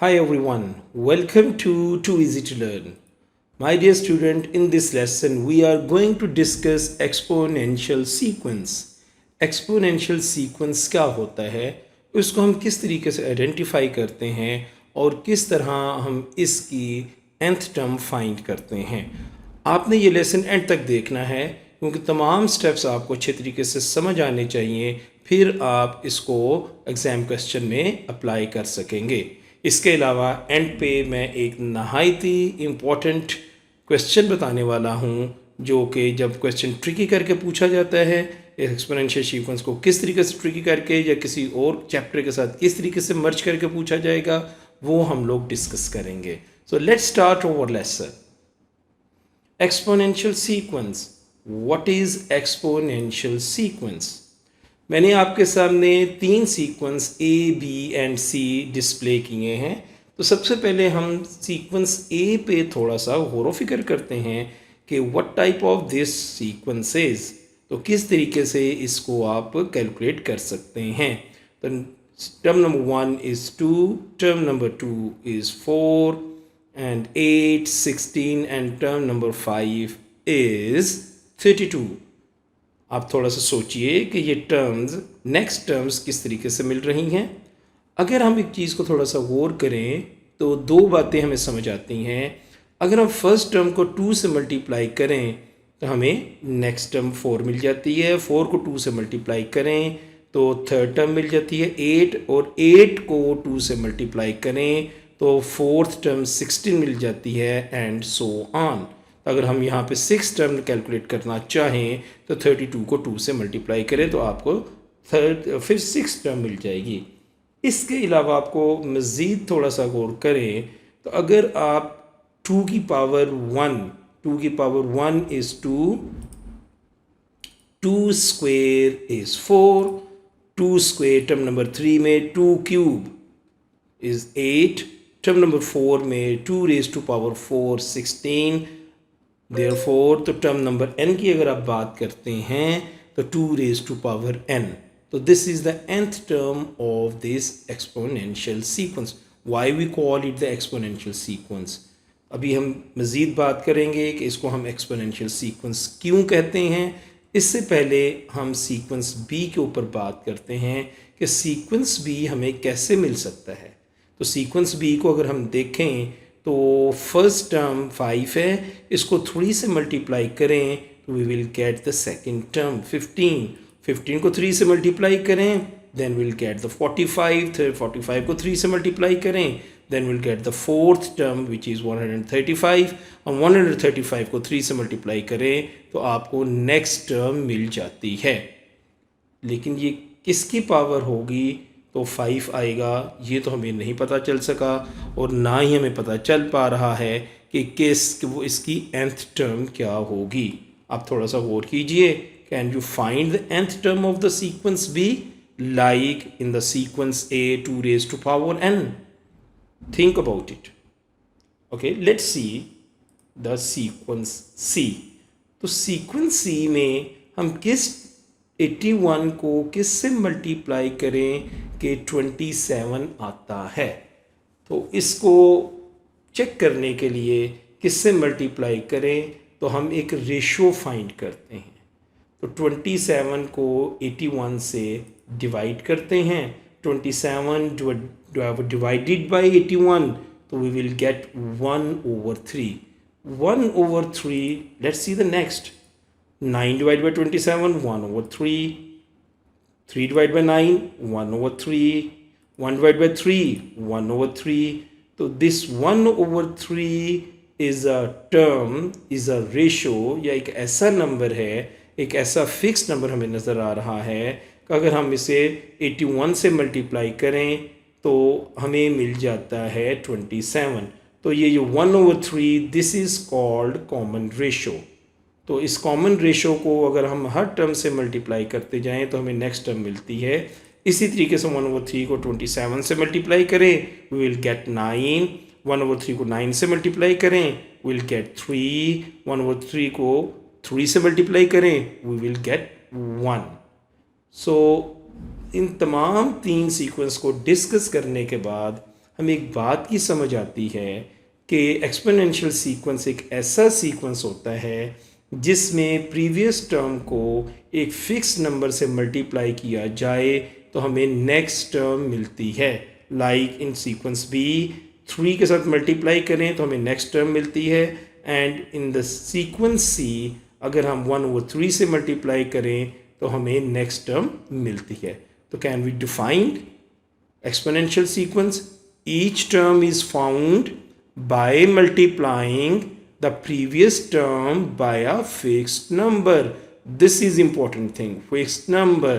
Hi everyone, welcome to Too Easy to Learn. My dear student, in this lesson we are going to discuss exponential sequence. Exponential sequence क्या होता है, उसको हम किस तरीके से आइडेंटिफाई करते हैं और किस तरह हम इसकी nth टर्म फाइंड करते हैं. आपने ये लेसन एंड तक देखना है क्योंकि तमाम स्टेप्स आपको अच्छे तरीके से समझ आने चाहिए, फिर आप इसको एग्ज़ाम क्वेश्चन में अप्लाई कर सकेंगे. इसके अलावा एंड पे मैं एक नहायत ही इम्पॉर्टेंट क्वेश्चन बताने वाला हूँ जो कि जब क्वेश्चन ट्रिकी करके पूछा जाता है, एक्सपोनेंशियल सीक्वेंस को किस तरीके से ट्रिकी करके या किसी और चैप्टर के साथ किस तरीके से मर्ज करके पूछा जाएगा, वो हम लोग डिस्कस करेंगे. So let's start our lesson. Exponential sequence. What is exponential sequence? मैंने आपके सामने तीन sequence A, B and C display किए हैं. तो सबसे पहले हम सीक्वेंस ए पे थोड़ा सा गौर व फिक्र करते हैं कि what type of this sequence is. तो किस तरीके से इसको आप कैलकुलेट कर सकते हैं. तो term number 1 is 2, term number 2 is 4 and 8, 16 and term number 5 is 32. आप थोड़ा सा सोचिए कि ये टर्म्स नेक्स्ट टर्म्स किस तरीके से मिल रही हैं. अगर हम एक चीज़ को थोड़ा सा गौर करें तो दो बातें हमें समझ आती हैं. अगर हम फर्स्ट टर्म को 2 से मल्टीप्लाई करें तो हमें नेक्स्ट टर्म 4 मिल जाती है. 4 को 2 से मल्टीप्लाई करें तो थर्ड टर्म मिल जाती है 8, और 8 को 2 से मल्टीप्लाई करें तो फोर्थ टर्म 16 मिल जाती है, एंड सो ऑन. अगर हम यहाँ पे 6 टर्म कैलकुलेट करना चाहें तो 32 को 2 से मल्टीप्लाई करें तो आपको फिर 6 टर्म मिल जाएगी. इसके अलावा आपको मज़ीद थोड़ा सा गौर करें तो अगर आप 2 की power 1 is 2, 2 square is 4, 2 square term number 3 में 2 क्यूब इज़ 8, टर्म नंबर 4 में 2 रेज़ टू पावर 4 16. देयरफॉर तो टर्म नंबर n की अगर आप बात करते हैं तो 2 रेज़ टू पावर n. तो this is the nth term of this exponential sequence. Why we call it the exponential sequence. अभी हम मज़ीद बात करेंगे कि इसको हम एक्सपोनेंशियल सीक्वेंस क्यों कहते हैं. इससे पहले हम सीक्वेंस बी के ऊपर बात करते हैं कि सीक्वेंस बी हमें कैसे मिल सकता है. तो सीक्वेंस बी को अगर हम देखें तो फर्स्ट टर्म 5 है, इसको 3 से मल्टीप्लाई करें तो we will get the second term 15. 15 को 3 से मल्टीप्लाई करें देन विल गेट द 45. 45 को 3 से मल्टीप्लाई करें then will get the fourth term which is 135. और 135 को 3 से मल्टीप्लाई करें तो आपको नेक्स्ट टर्म मिल जाती है. लेकिन ये किसकी पावर होगी, तो 5 आएगा, ये तो हमें नहीं पता चल सका और ना ही हमें पता चल पा रहा है कि वो इसकी nth टर्म क्या होगी. आप थोड़ा सा गौर कीजिए. Can you find the nth term of the sequence b like in the sequence a 2 raise to power n. Think about it. Okay, let's see the sequence c. तो सीक्वेंस सी में हम किस 81 को किस से मल्टीप्लाई करें कि 27 आता है. तो इसको चेक करने के लिए किससे मल्टीप्लाई करें तो हम एक रेशो फाइंड करते हैं. तो 27 को 81 से डिवाइड करते हैं. 27 डिवाइडेड बाई 81 तो we will get 1/3. 1/3. Let's see the next. 9 divided by 27, 1/3. 3 divided by 9, 1/3. 1 divided by 3, 1/3. तो this 1/3 is a term, is a ratio, या एक ऐसा नंबर है, एक ऐसा फिक्स नंबर हमें नज़र आ रहा है कि अगर हम इसे 81 से मल्टीप्लाई करें तो हमें मिल जाता है 27. तो ये जो 1/3 this is called common ratio. तो इस कॉमन रेशो को अगर हम हर टर्म से मल्टीप्लाई करते जाएं तो हमें नेक्स्ट टर्म मिलती है. इसी तरीके से 1/3 को 27 से मल्टीप्लाई करें वी विल गेट 9. 1/3 को 9 से मल्टीप्लाई करें वी विल गेट 3. 1/3 को 3 से मल्टीप्लाई करें वी विल गेट 1. सो इन तमाम तीन सीक्वेंस को डिस्कस करने के बाद हमें एक बात की समझ आती है कि एक्सपोनेंशियल सीक्वेंस एक ऐसा सीक्वेंस होता है जिसमें प्रीवियस टर्म को एक फिक्स नंबर से मल्टीप्लाई किया जाए तो हमें नेक्स्ट टर्म मिलती है। लाइक इन सीक्वेंस बी 3 के साथ मल्टीप्लाई करें तो हमें नेक्स्ट टर्म मिलती है, एंड इन द सीक्वेंस सी अगर हम 1/3 से मल्टीप्लाई करें तो हमें नेक्स्ट टर्म मिलती है। तो can we define exponential sequence? Each term is found by multiplying the previous term by a fixed number. This is important thing, fixed number.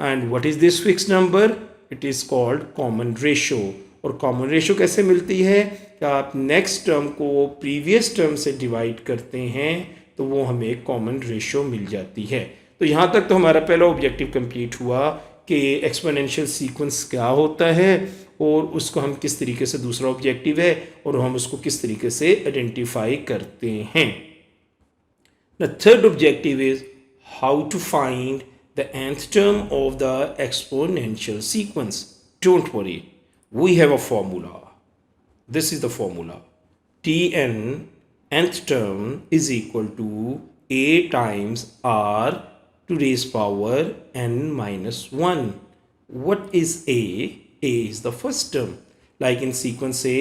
And what is this fixed number? It is called common ratio. और common ratio कैसे मिलती है कि आप next term को previous term से divide करते हैं तो वो हमें common ratio मिल जाती है। तो यहाँ तक तो हमारा पहला ऑब्जेक्टिव कंप्लीट हुआ कि एक्सपोनेंशियल सीक्वेंस क्या होता है और उसको हम किस तरीके से, दूसरा ऑब्जेक्टिव है, और हम उसको किस तरीके से आइडेंटिफाई करते हैं। The third objective is how to find the nth term of the exponential sequence. Don't worry, we have a formula. This is the formula. Tn nth term is equal to a times r to raise power n minus 1. What is a? A is the first term. Like in sequence A,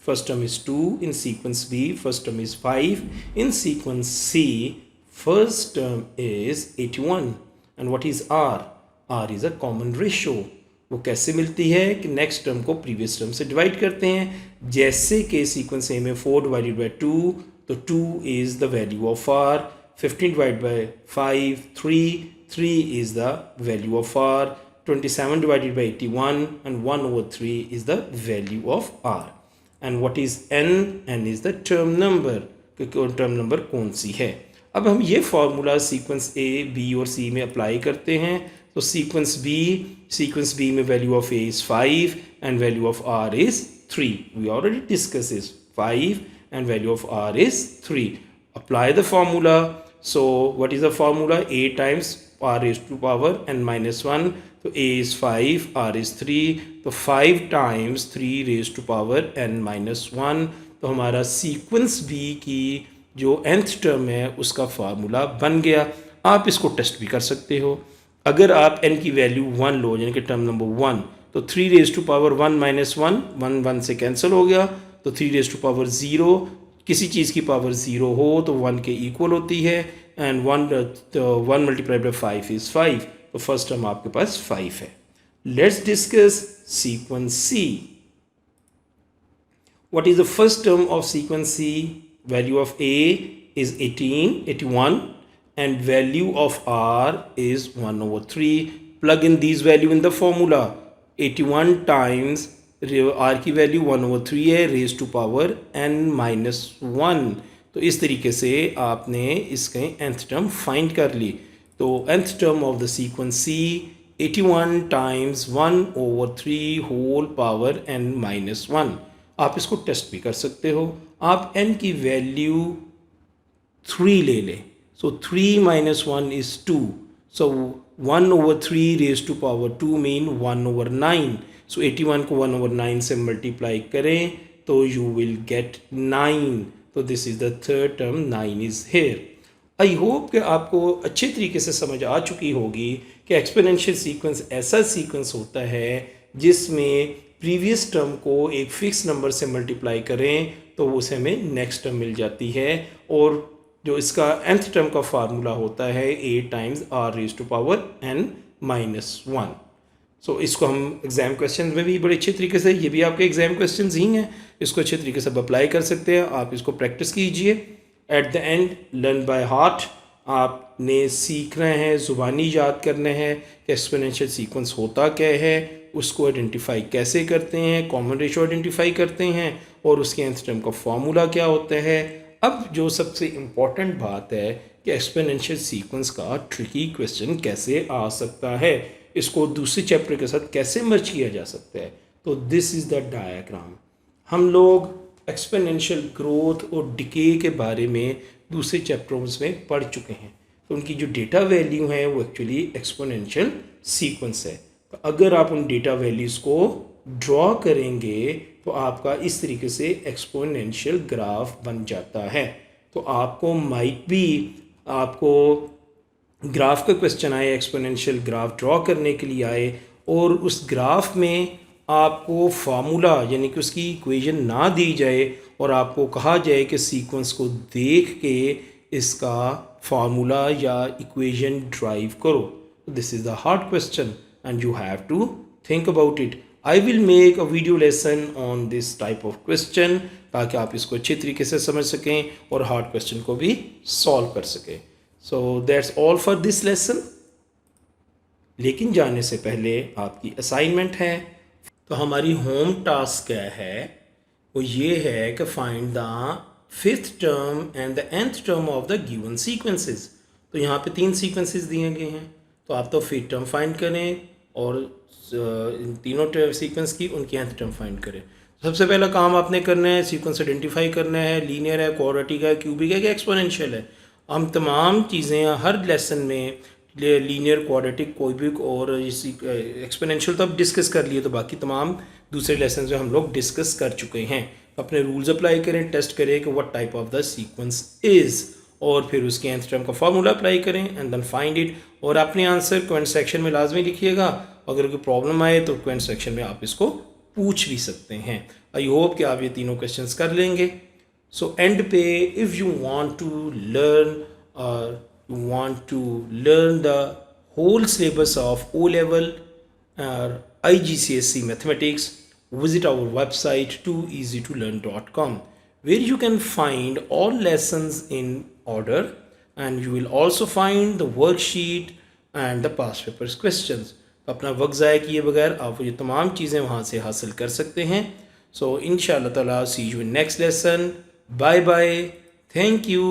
first term is 2. In sequence B, first term is 5. In sequence C, first term is 81. And what is R? R is a common ratio. वो कैसे मिलती है कि next term को previous term से divide करते हैं। जैसे कि सीक्वेंस ए में 4 डिवाइडेड बाई 2, तो 2 is the value of R, 15 divide by 5 3 is the value of R, 27 divided by 81 and 1/3 is the value of R. And what is n? n is the term number, क्योंकि term number कौन सी है। अब हम ये formula sequence A, B और सी में apply करते हैं। तो सीक्वेंस बी में value of A is 5 and value of R is 3. We already discuss is 5 and value of R is 3. Apply the formula. So what is the formula? A times R is to power N minus 1. तो ए is 5, are is 3. तो 5 times 3 raise to power N minus 1. तो हमारा sequence B की जो nth term है उसका formula बन गया। आप इसको टेस्ट भी कर सकते हो। अगर आप n की वैल्यू 1 लो, यानी कि टर्म नंबर 1, तो 3 रेज टू पावर 1 माइनस 1, 1 से कैंसिल हो गया, तो 3 रेज टू पावर 0, किसी चीज़ की पावर 0 हो तो 1 के इक्वल होती है, एंड 1 मल्टीप्लाई बाई 5 इज़ 5. तो फर्स्ट टर्म आपके पास 5 है। Let's discuss sequence C. What is the first term of sequence C? Value of A is 81, and value of R is 1/3. Plug in these value in the formula. 81 times R की value 1/3 है, raise to power n minus 1. तो इस तरीके से आपने इसके nth term find कर ली। तो nth term of the sequence C 81 times 1/3 whole power n minus 1. आप इसको टेस्ट भी कर सकते हो। आप n की वैल्यू 3 ले लें। So 3 minus 1 is 2. So 1/3 raise to power 2 mean 1/9. So 81 को 1/9 से मल्टीप्लाई करें तो यू विल गेट 9. तो this is the third term, 9 is here. I hope कि आपको अच्छे तरीके से समझ आ चुकी होगी कि एक्सपोनेंशियल सीक्वेंस ऐसा सीक्वेंस होता है जिसमें प्रीवियस टर्म को एक फिक्स नंबर से मल्टीप्लाई करें तो उसे हमें नेक्स्ट टर्म मिल जाती है, और जो इसका nth टर्म का फार्मूला होता है a times R raise to power n minus 1. So इसको हम एग्जाम क्वेश्चन में भी बड़े अच्छे तरीके से, ये भी आपके एग्जाम क्वेश्चन ही हैं, इसको अच्छे तरीके से अप्लाई कर सकते हैं। आप इसको प्रैक्टिस कीजिए। At the end learn by heart. आपने सीख रहे हैं, ज़ुबानी याद करने हैं कि एक्सपोनेंशियल सीक्वेंस होता क्या है, उसको आइडेंटिफाई कैसे करते हैं, कॉमन रेशो आइडेंटिफाई करते हैं, और उसके nth टर्म का फॉर्मूला क्या होता है। अब जो सबसे इम्पॉर्टेंट बात है कि एक्सपोनेंशियल सीक्वेंस का ट्रिकी क्वेश्चन कैसे आ सकता है, इसको दूसरे चैप्टर के साथ कैसे मर्ज किया जा सकता है। तो दिस इज़ द डायग्राम। हम लोग एक्सपोनेंशियल ग्रोथ और डिके के बारे में दूसरे चैप्टर्स में पढ़ चुके हैं। तो उनकी जो डेटा वैल्यू है वो एक्चुअली एक्सपोनेंशियल सीक्वेंस है। तो अगर आप उन डेटा वैल्यूज़ को ड्रॉ करेंगे तो आपका इस तरीके से एक्सपोनेंशियल ग्राफ बन जाता है। तो आपको माइट भी आपको ग्राफ का क्वेश्चन आए, एक्सपोनेंशियल ग्राफ ड्रॉ करने के लिए आए, और उस ग्राफ में आपको फार्मूला यानी कि उसकी इक्वेशन ना दी जाए और आपको कहा जाए कि सीक्वेंस को देख के इसका फार्मूला या इक्वेशन ड्राइव करो। This is the hard question and you have to think about it. I will make a video lesson on this type of question ताकि आप इसको अच्छी तरीके से समझ सकें और हार्ड क्वेश्चन को भी सॉल्व कर सकें। So that's all for this lesson. लेकिन जाने से पहले आपकी असाइनमेंट है। तो हमारी होम टास्क क्या है, वो ये है कि find the fifth term and the nth term of the given sequences. तो यहाँ पे 3 सीक्वेंसेस दिए गए हैं, तो आप तो फिफ्थ टर्म फाइंड करें और इन तीनों सीक्वेंस की उनकी nth टर्म फाइंड करें। सबसे पहला काम आपने करना है, सीक्वेंस आइडेंटिफाई करना है, लीनियर है, क्वाड्रेटिक है, क्यूबिक है कि एक्सपोनेंशियल है। हम तमाम चीज़ें हर लेसन में लीनियर, क्वाड्रेटिक, क्यूबिक और इसी एक्सपोनेंशियल तो अब डिस्कस कर लिए, तो बाकी तमाम दूसरे लेसन में हम लोग डिस्कस कर चुके हैं। अपने रूल्स अप्लाई करें, टेस्ट करें कि what type of the sequence is, और फिर उसके nth टर्म का फार्मूला अप्लाई करें एंड देन फाइंड इट। और अपने आंसर कमेंट सेक्शन में लाजमी लिखिएगा। अगर कोई प्रॉब्लम आए तो कमेंट सेक्शन में आप इसको पूछ भी सकते हैं। आई होप कि आप ये तीनों क्वेश्चंस कर लेंगे। सो एंड पे if you want to learn the whole syllabus of O level or IGCSE mathematics, visit our website tooeasytolearn.com, where you can find all lessons in order, and you will also find the worksheet and the past papers questions. अपना वक्त ज़ाया किए बगैर आप ये तमाम चीज़ें वहाँ से हासिल कर सकते हैं। सो इंशाअल्लाह ताला see you in next lesson. Bye bye, thank you.